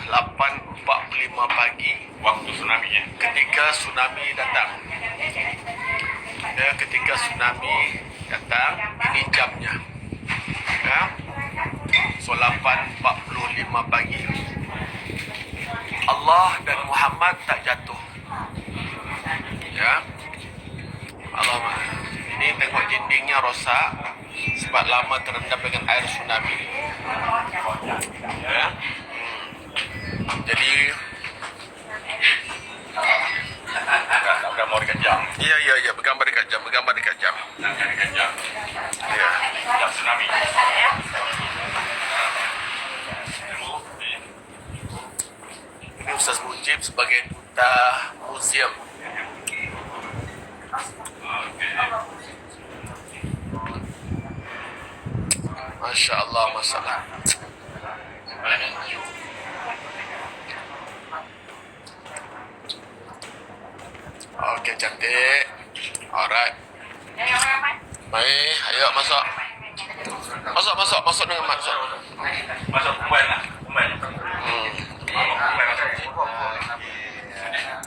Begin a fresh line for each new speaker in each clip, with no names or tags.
8.45 pagi
waktu tsunami ya.
ketika tsunami datang. Ya, ketika tsunami datang, ini jamnya. Ya. So 8.45 pagi. Allah dan Muhammad tak jatuh. Ya. Allah. Ini tengok dindingnya rosak sebab lama terendam dengan air tsunami. Ya. Jadi
Udah mau dekat jam.
ya, bergambar dekat jam.
Nak dekat jam.
Ya.
Jam tsunami.
Ini Ustaz Mujib sebagai duta museum. Masya Allah, masalah. Okey, cantik. Alright. Baik, ayo masuk. Masuk dengan masuk.
Masuk kumbai lah. Kumbai. Kumbai masuk.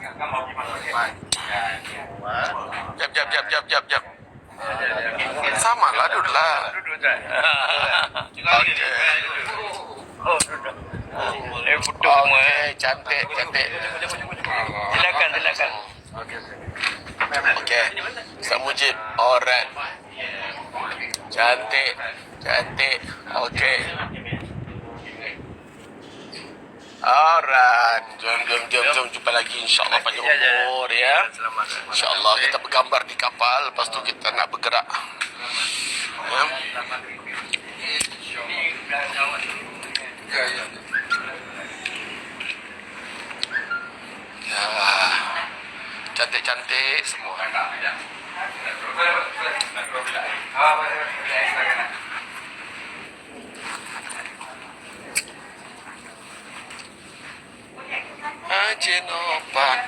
Kan mau pergi masuk.
Jap. Sama lah, duduklah.
Duduk je.
Okey.
Oh, duduk. Foto semua.
Okey, cantik.
Silakan.
Okey. Ustaz Mujib. Alright. Cantik. Okey. Alright. Jom jumpa lagi insya-Allah panjang umur ya. Insya-Allah kita bergambar di kapal, lepas tu kita nak bergerak. Ya. Ya. Cantik semua. Ajenopak.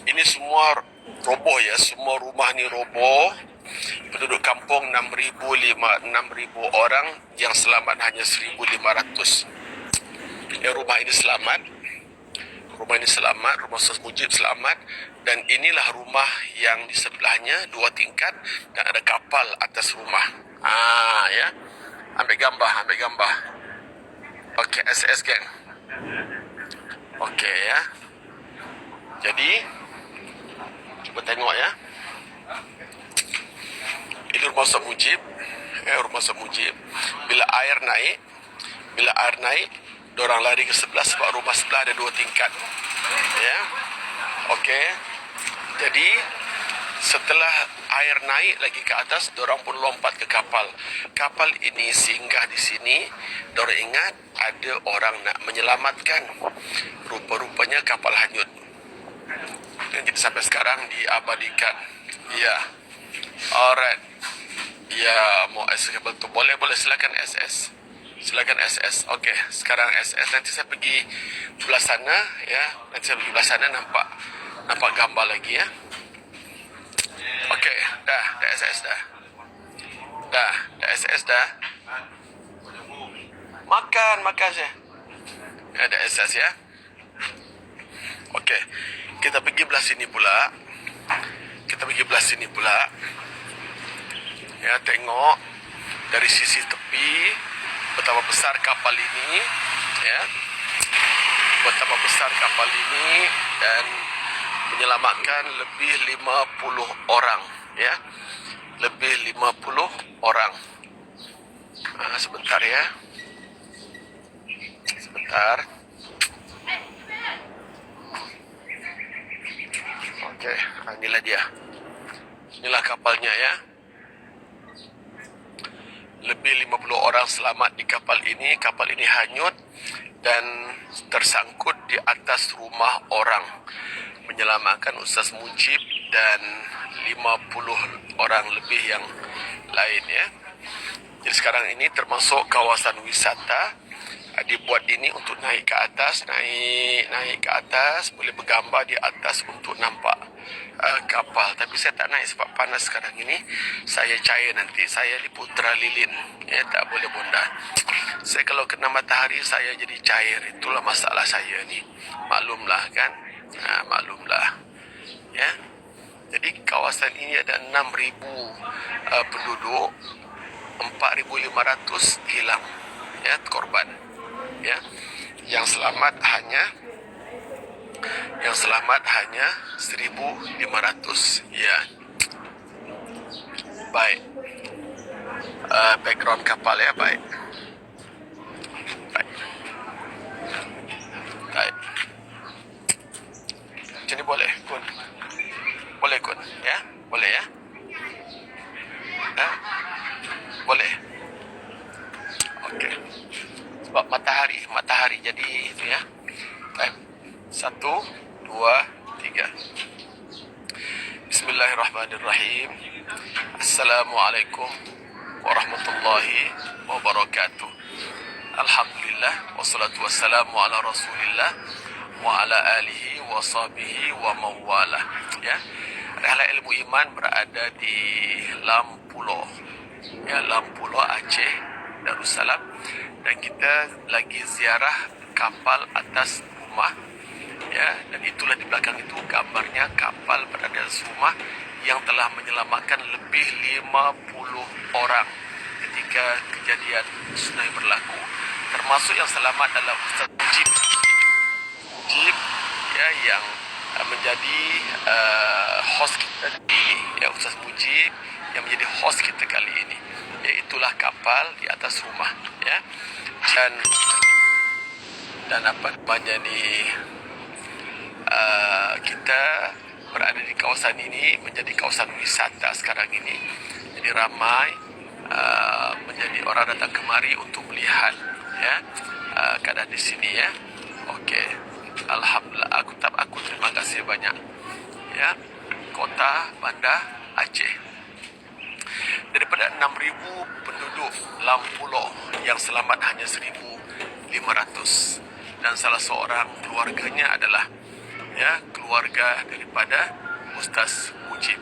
Ini semua roboh ya, semua rumah ni roboh. Penduduk kampung 6,000 orang, yang selamat hanya 1,500. Rumah ini selamat. Rumah Ustaz Mujib selamat. Dan inilah rumah yang di sebelahnya, 2 tingkat dan ada kapal atas rumah. Ya. Ambil gambar. Okey, SS gang. Okey ya. Jadi cuba tengok ya. Ini rumah Ustaz Mujib. Rumah Ustaz Mujib. Bila air naik, dorang lari ke sebelah sebab rumah sebelah ada 2 tingkat. Ya. Okey. Jadi setelah air naik lagi ke atas, dorang pun lompat ke kapal. Kapal ini singgah di sini. Dorang ingat ada orang nak menyelamatkan. Rupa-rupanya kapal hanyut. Jadi sampai sekarang diabadikan. Ya. Alright. Ya, mau SS betul. Boleh silakan SS. Okey, sekarang SS. Nanti saya pergi belah sana ya. Nampak gambar lagi ya. Okey, dah SS dah. Dah SS dah. Makan je. Ada SS ya. Okey. Kita pergi belah sini pula. Ya, tengok dari sisi tepi betapa besar kapal ini ya. Dan menyelamatkan lebih 50 orang ya. Sebentar ya. Okey, inilah dia. Inilah kapalnya ya. Lebih 50 orang selamat di kapal ini. Kapal ini hanyut dan tersangkut di atas rumah orang. Menyelamatkan Ustaz Mujib dan 50 orang lebih yang lain ya. Jadi sekarang ini termasuk kawasan wisata. Dibuat ini untuk naik ke atas, boleh bergambar di atas untuk nampak kapal. Tapi saya tak naik sebab panas sekarang ini. Saya cair nanti. Saya ni putra lilin. Ya, tak boleh bonda. Saya kalau kena matahari, saya jadi cair. Itulah masalah saya ni. Maklumlah kan. Maklumlah. Ya. Jadi kawasan ini ada 6,000 penduduk. 4,500 hilang. Ya, korban. Ya. Yang selamat hanya 1,500. Ya. Baik. Background kapal ya, baik. Baik. Jadi boleh, Kun. Boleh, Kun. Ya? Boleh ya? Boleh. Okey. Sebab matahari jadi itu ya. Baik. 1, 2, 3. Bismillahirrahmanirrahim. Assalamualaikum warahmatullahi wabarakatuh. Alhamdulillah wassalatu wassalamu ala Rasulillah wa ala alihi wa sahbihi wa mawala. Ya. Rihlah ilmu iman berada di Lampulo. Ya, Lampulo Aceh Darussalam, dan kita lagi ziarah kapal atas rumah. Ya, dan itulah di belakang itu gambarnya kapal berada di atas rumah yang telah menyelamatkan lebih 50 orang ketika kejadian tsunami berlaku. Termasuk yang selamat adalah Ustaz Mujib. Ya, yang menjadi host kita ini. Ya, Ustaz Mujib yang menjadi host kita kali ini. Iaitulah kapal di atas rumah. Ya. Dan apa namanya ni, kita berada di kawasan ini menjadi kawasan wisata sekarang ini. Jadi ramai menjadi orang datang kemari untuk melihat ya keadaan di sini ya. Okey. Alhamdulillah, aku terima kasih banyak ya Kota Bandar Aceh. Daripada 6,000 penduduk Lampulo, yang selamat hanya 1,500, dan salah seorang keluarganya adalah ya keluarga daripada Ustaz Mujib.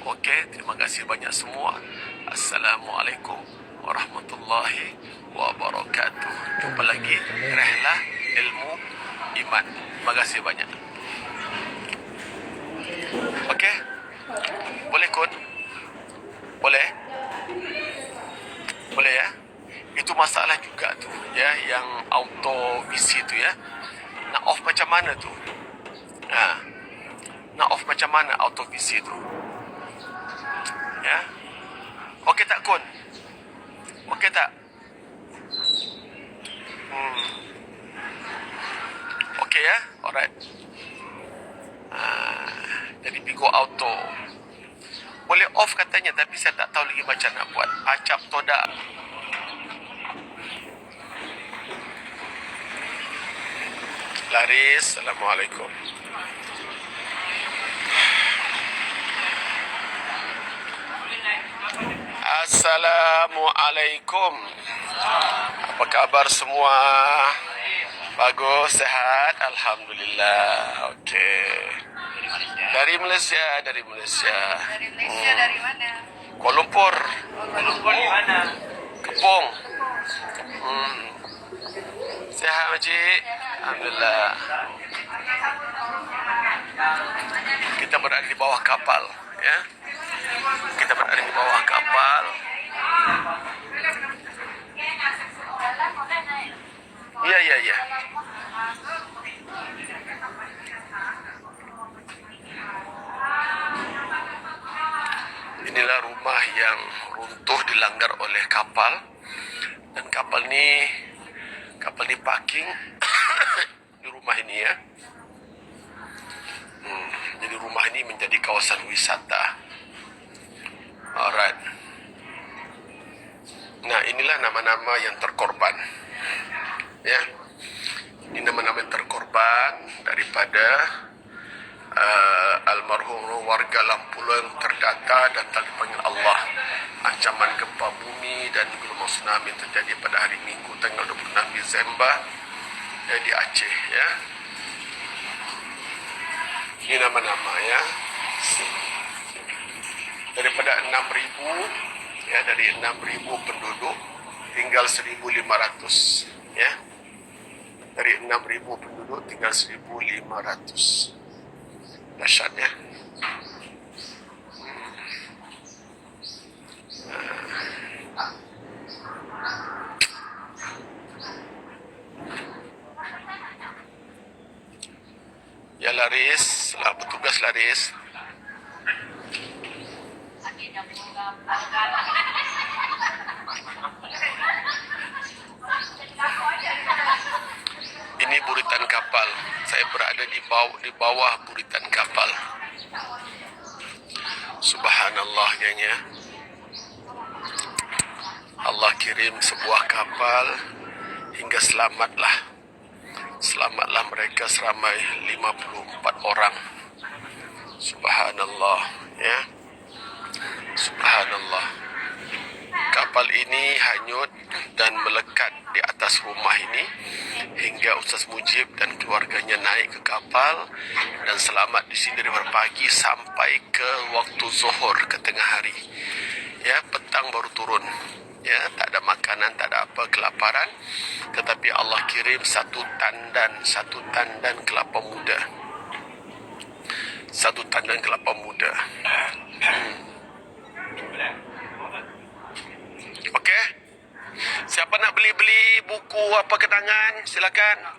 Okey, terima kasih banyak semua. Assalamualaikum warahmatullahi wabarakatuh. Jumpa lagi Rihlah Ilmu Iman. Terima kasih banyak. Okey. Boleh, Kun? Boleh? Boleh ya? Itu masalah juga tu ya, yang auto VC tu ya. Nak off macam mana tu? Nak off macam mana auto VC tu? Ya. Okey tak, Kun? Okey tak? Okey ya? Alright. Jadi Bigo auto. Boleh off katanya, tapi saya tak tahu lagi macam nak buat. Acap toda. Laris, Assalamualaikum. Assalamualaikum. Apa kabar semua? Bagus, sehat? Alhamdulillah. Okey. Dari Malaysia.
Dari Malaysia, dari mana?
Kuala Lumpur.
Kuala Lumpur di mana?
Kepong. Sehat, Makcik? Alhamdulillah. Kita berada di bawah kapal, ya. Kita berada di bawah kapal. Ya. Inilah rumah yang runtuh dilanggar oleh kapal. Dan kapal ni parking di rumah ini ya. Jadi rumah ini menjadi kawasan wisata. Alright. Nah, inilah nama-nama yang terkorban. Ya. Ini nama-nama yang terkorban daripada almarhum warga Lampulo yang terdata dan telah dipanggil Allah. Ancaman gempa bumi dan gelombang tsunami terjadi pada hari Minggu tanggal 26 Disember di Aceh ya. Ini nama-nama ya. Daripada 6,000, ya, dari 6,000 penduduk tinggal 1,500, ya. Dari 6,000 penduduk tinggal 1,500. Dahsyat, ya. Ya, Laris, selamat bertugas, Laris. Ini buritan kapal. Saya berada di bawah buritan kapal. Subhanallah, geng, ya. Allah kirim sebuah kapal hingga selamatlah. Selamatlah mereka seramai 54 orang. Subhanallah, ya. Subhanallah. Kapal ini hanyut dan melekat di atas rumah ini hingga Ustaz Mujib dan keluarganya naik ke kapal dan selamat di sini dari pagi sampai ke waktu zuhur ke tengah hari. Ya, petang baru turun. Ya, tak ada makanan, tak ada apa, kelaparan. Tetapi Allah kirim satu tandan kelapa muda. Satu tandan kelapa muda. Okey. Siapa nak beli buku apa kenangan, silakan.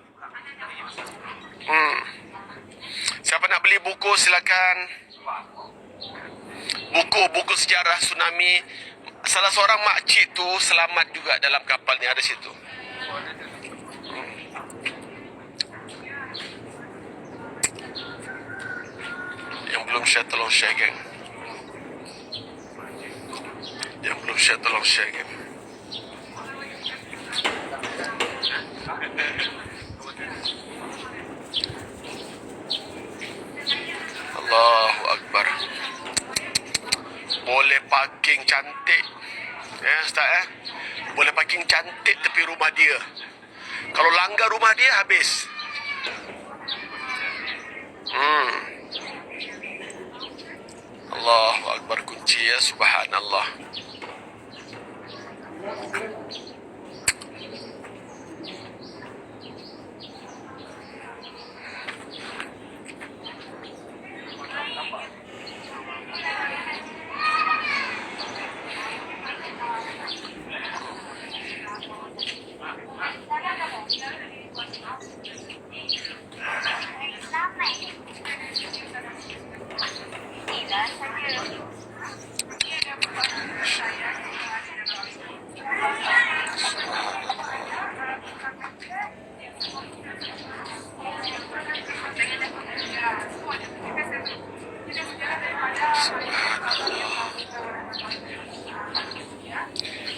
Siapa nak beli buku, silakan. Buku sejarah tsunami. Salah seorang makcik tu selamat juga dalam kapal ni, ada situ. Yang belum share tolong share, geng. Yang belum share tolong share, geng. Allahu Akbar. Boleh parking cantik, ya Ustaz, boleh parking cantik tepi rumah dia. Kalau langgar rumah dia, habis. Allahu Akbar, kunci, ya. Subhanallah.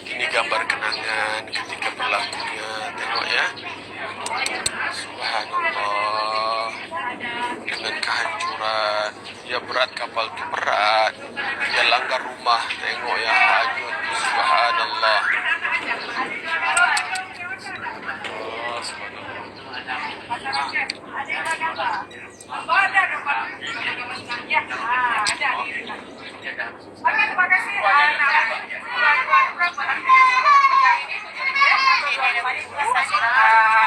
Ini gambar kenangan ketika berlakunya. Tengok, ya. Subhanallah. Dengan kehancuran. Ya, berat kapal tu, berat. Dia langgar rumah. Tengok, ya, hanyut. Subhanallah. Oh,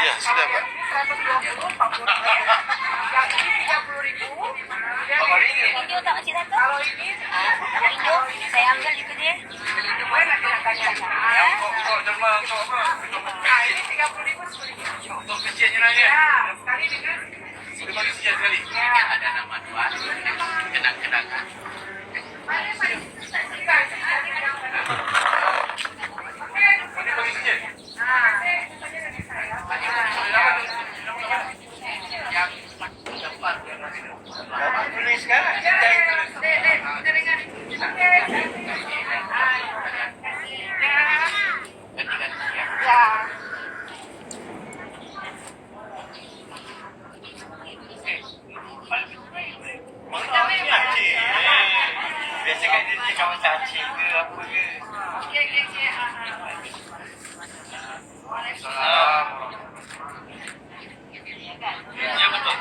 ya, sudah, Pak.
Kalau ini saya ambil itu dia. Ini 30.000 10.000.
Untuk kecilnya lagi.
Sekali dengan
Sudah bagi sekian sekali.
ada nama dua kenang-kenangan.
Boleh bagi sekian. Boleh sekarang. Biasanya dia kawan cacing ke apa ke. Ya, betul.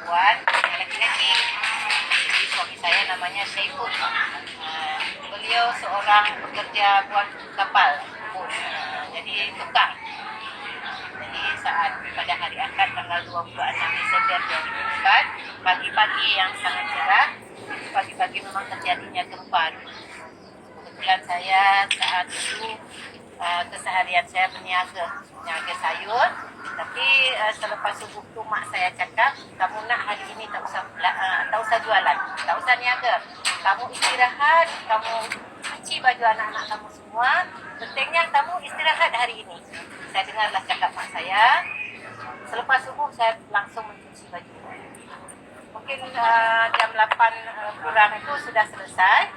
perempuan, yang laki-laki. Jadi suami saya namanya Syaiful. Beliau seorang pekerja buat kapal. Jadi tukang. Jadi saat pada hari akad tanggal 26 Desember 2004, pagi-pagi yang sangat cerah, pagi-pagi memang terjadinya gempa. Kebetulan saya saat itu keseharian saya berniaga sayur, tapi selepas subuh tu mak saya cakap, kamu nak hari ini tak usah jualan, tak usah niaga, kamu istirahat, kamu cuci baju anak-anak kamu semua, pentingnya kamu istirahat hari ini. Saya dengarlah cakap mak saya. Selepas subuh saya langsung mencuci baju. Mungkin jam 8 kurang itu sudah selesai.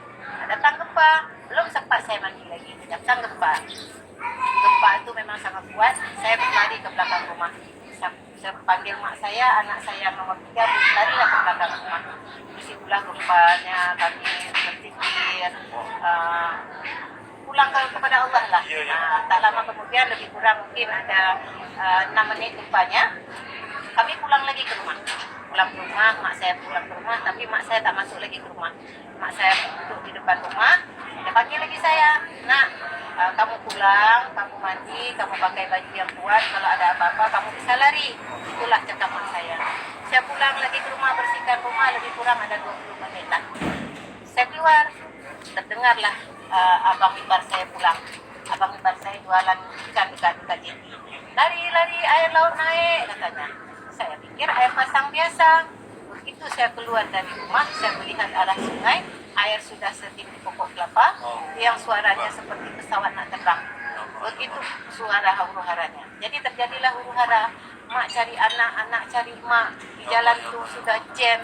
Datang gempa, belum sempat saya mandi lagi. Datang gempa. Gempa itu memang sangat kuat. Saya berlari ke belakang rumah. Saya panggil mak saya, anak saya yang nomor 3 berlarilah ke belakang rumah. Disitulah gempanya, kami berpikir pulang kepada Allah lah. Tak lama kemudian, lebih kurang mungkin ada 6 menit gempanya, kami pulang lagi ke rumah. Pulang ke rumah, mak saya pulang ke rumah, tapi mak saya tak masuk lagi ke rumah. Mak saya duduk di depan rumah, dia panggil lagi saya, nak, kamu pulang, kamu mandi, kamu pakai baju yang kuat, kalau ada apa-apa kamu bisa lari. Itulah cakap mak saya. Saya pulang lagi ke rumah, bersihkan rumah, lebih kurang ada 20 menit lah. Saya keluar, terdengarlah abang ipar saya pulang. Abang ipar saya jualan ikan dekat jeti. Lari, air laut naik, katanya. Saya pikir air pasang biasa. Begitu saya keluar dari rumah, saya melihat arah sungai, air sudah setinggi pokok kelapa, yang suaranya seperti pesawat nak terbang. Begitu suara huru-haranya. Jadi terjadilah huru-hara. Mak cari anak cari mak. Di jalan itu sudah jam.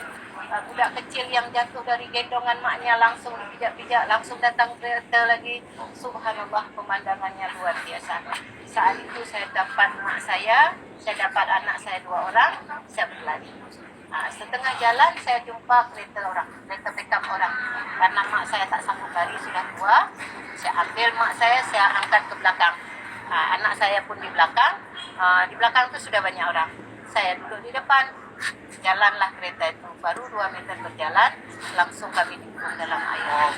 Budak kecil yang jatuh dari gendongan maknya langsung dipijak-pijak, langsung datang kereta lagi. Subhanallah, pemandangannya luar biasa. Saat itu saya dapat mak saya dapat anak saya 2 orang, saya berlari. Setengah jalan saya jumpa kereta pickup orang. Karena mak saya tak sanggup lari, sudah tua. Saya ambil mak saya angkat ke belakang. Anak saya pun di belakang. Di belakang itu sudah banyak orang. Saya duduk di depan. Jalanlah kereta itu. Baru 2 meter berjalan, langsung kami dikurung dalam air.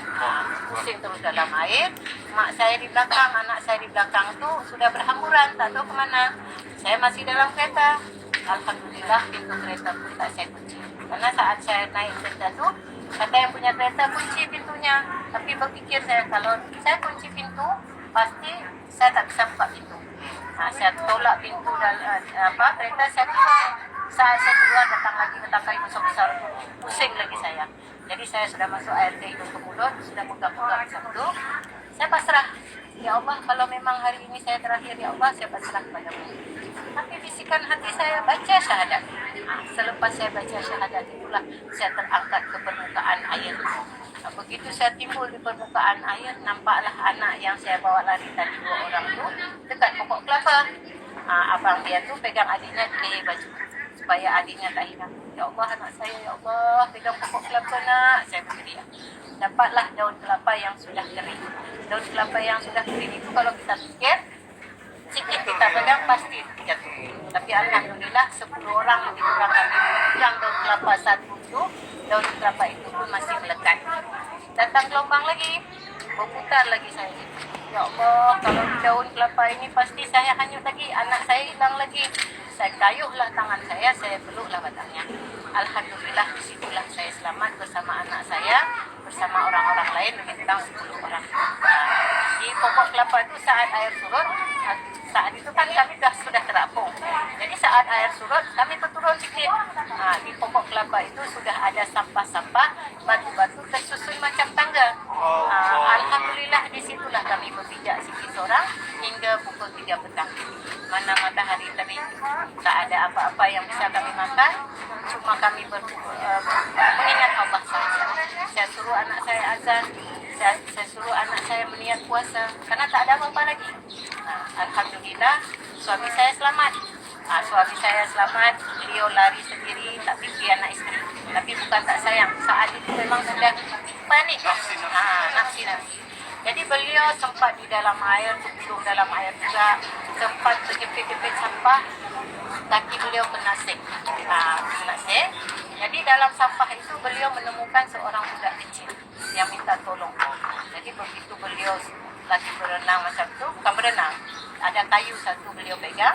Pusing terus dalam air. Mak saya di belakang, anak saya di belakang itu sudah berhamburan, tak tahu kemana. Saya masih dalam kereta. Alhamdulillah pintu kereta pun tak saya kunci. Karena saat saya naik kereta itu, kata yang punya kereta kunci pintunya. Tapi berpikir saya, kalau saya kunci pintu, pasti saya tak bisa buka pintu. Saya tolak pintu kereta, saya keluar. Saat saya keluar, datang kayu besar-besar, pusing lagi saya. Jadi saya sudah masuk air ke hidung ke mulut, sudah megap-megap satu. Saya pasrah. Ya Allah, kalau memang hari ini saya terakhir, ya Allah, saya pasrah kepadamu. Tapi bisikan hati saya, baca syahadat. Selepas saya baca syahadat itulah saya terangkat ke permukaan air. Begitu saya timbul di permukaan air, nampaklah anak yang saya bawa lari tadi 2 orang itu dekat pokok kelapa. Abang dia tu pegang adiknya di leher baju supaya adiknya tak hilang. Ya Allah, anak saya, ya Allah, pegang pokok kelapa nak. Saya berteriak. Dapatlah daun kelapa yang sudah kering. Daun kelapa yang sudah kering itu kalau kita pikir, sikit kita pegang pasti jatuh. Tapi alhamdulillah 10 orang lebih kurang kami pegang daun kelapa satu itu, daun kelapa itu pun masih melekat. Datang gelombang lagi, berputar lagi saya. Ya Allah, kalau daun kelapa ini pasti saya hanyut lagi, anak saya hilang lagi. Saya kayuhlah tangan saya peluklah batangnya. Alhamdulillah, disitulah saya selamat bersama anak saya, bersama orang-orang lain, lebih kurang 10 orang. Di pokok kelapa itu saat air surut, saat itu kan kami sudah terapung. Jadi saat air surut, kami turun sedikit. Di pokok kelapa itu sudah ada sampah-sampah, batu-batu tersusun macam tangga. Alhamdulillah, disitulah kami berpijak sikit seorang hingga pukul 3 petang. Mana matahari terik, tak ada apa-apa yang bisa kami makan, cuma kami mengingat Allah saja. Saya suruh anak saya azan, saya suruh anak saya meniat puasa, karena tak ada apa-apa lagi. Alhamdulillah, suami saya selamat. Suami saya selamat, beliau lari sendiri, tak fikir anak isteri. Tapi bukan tak sayang, saat itu memang sudah panik. Nafsi. Jadi beliau sempat di dalam air, turun dalam air juga, sempat terjepit-jepit sampah, kaki beliau kena sink. Kena sink. Jadi dalam sampah itu beliau menemukan seorang budak kecil yang minta tolong. Jadi begitu beliau lagi berenang macam tu, bukan berenang, ada kayu satu beliau pegang,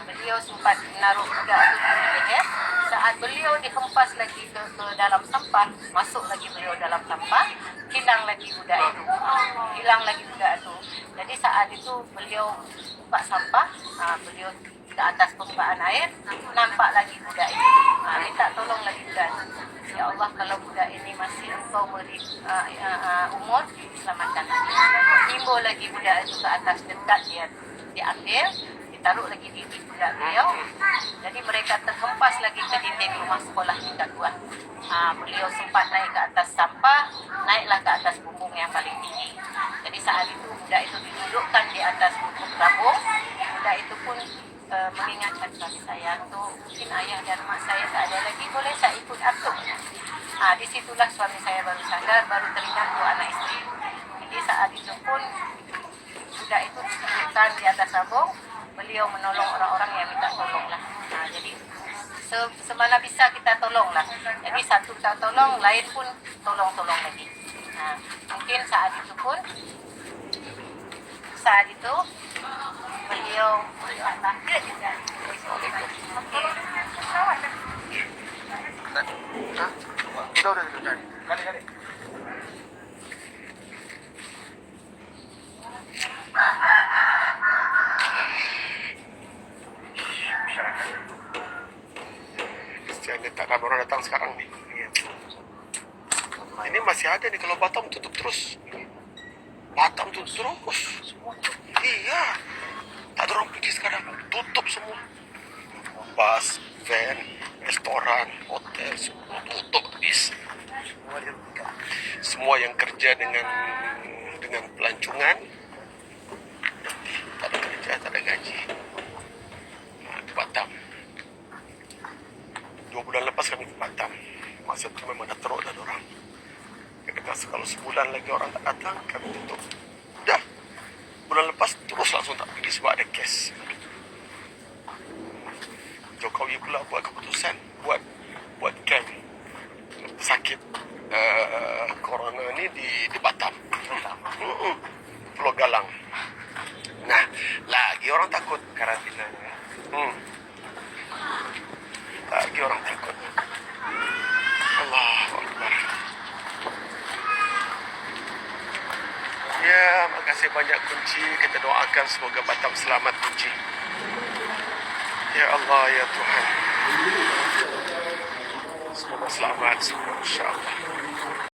beliau sempat menaruh budak itu di leher. Saat beliau dihempas lagi ke dalam sampah, masuk lagi beliau dalam sampah, hilang lagi budak itu. Hilang lagi budak itu. Jadi saat itu beliau buka sampah, beliau ke atas permukaan air, nampak lagi budak itu. Minta tolong lagi budak itu. Ya Allah, kalau budak ini masih engkau beri umur, selamatkan lagi. Timbul lagi budak itu ke atas, dekat dia diambil, ditaruh lagi di budak beliau. Jadi mereka terhempas lagi ke dinding rumah sekolah tingkat 2. Beliau sempat naik ke atas sampah, naiklah ke atas bumbung yang paling tinggi. Jadi saat itu budak itu didudukkan di atas bumbung tabung. Budak itu pun mengingatkan suami saya, tu mungkin ayah dan mak saya tak ada lagi, boleh saya ikut asuh. Disitulah suami saya baru sadar, baru teringat dua anak isteri. Jadi saat itu pun budak itu didudukkan di atas tabung, beliau menolong orang-orang yang minta tolong lah. Jadi semana bisa kita tolong lah. Jadi satu kita tolong, lain pun tolong-tolong lagi. Mungkin saat itu beliau lahir juga.
Udah. Kali. Dia tak ramai orang datang sekarang ni. Ini masih ada ni, kalau Batam tutup terus. Batam tutup terus. Iya. Tak ada orang pergi sekarang. Tutup semua. Bas, van, restoran, hotel, semua tutup habis. Semua yang kerja dengan pelancongan, tak ada kerja, tak ada gaji. Di Batam. 2 bulan lepas kami ke Batam. Masa itu memang dah teruk dah orang. Kalau sebulan lagi orang tak datang, kami tutup. Dah. Bulan lepas terus langsung tak pergi sebab ada kes. Jokowi pula buat keputusan buat camp sakit corona ni di Batam. Pulau Galang. Nah, lagi orang takut karantina. Lagi orang takut. Allahu Akbar. Ya, makasih banyak kunci. Kita doakan semoga Batam selamat kunci. Ya Allah, ya Tuhan. Semoga selamat semua, insyaAllah.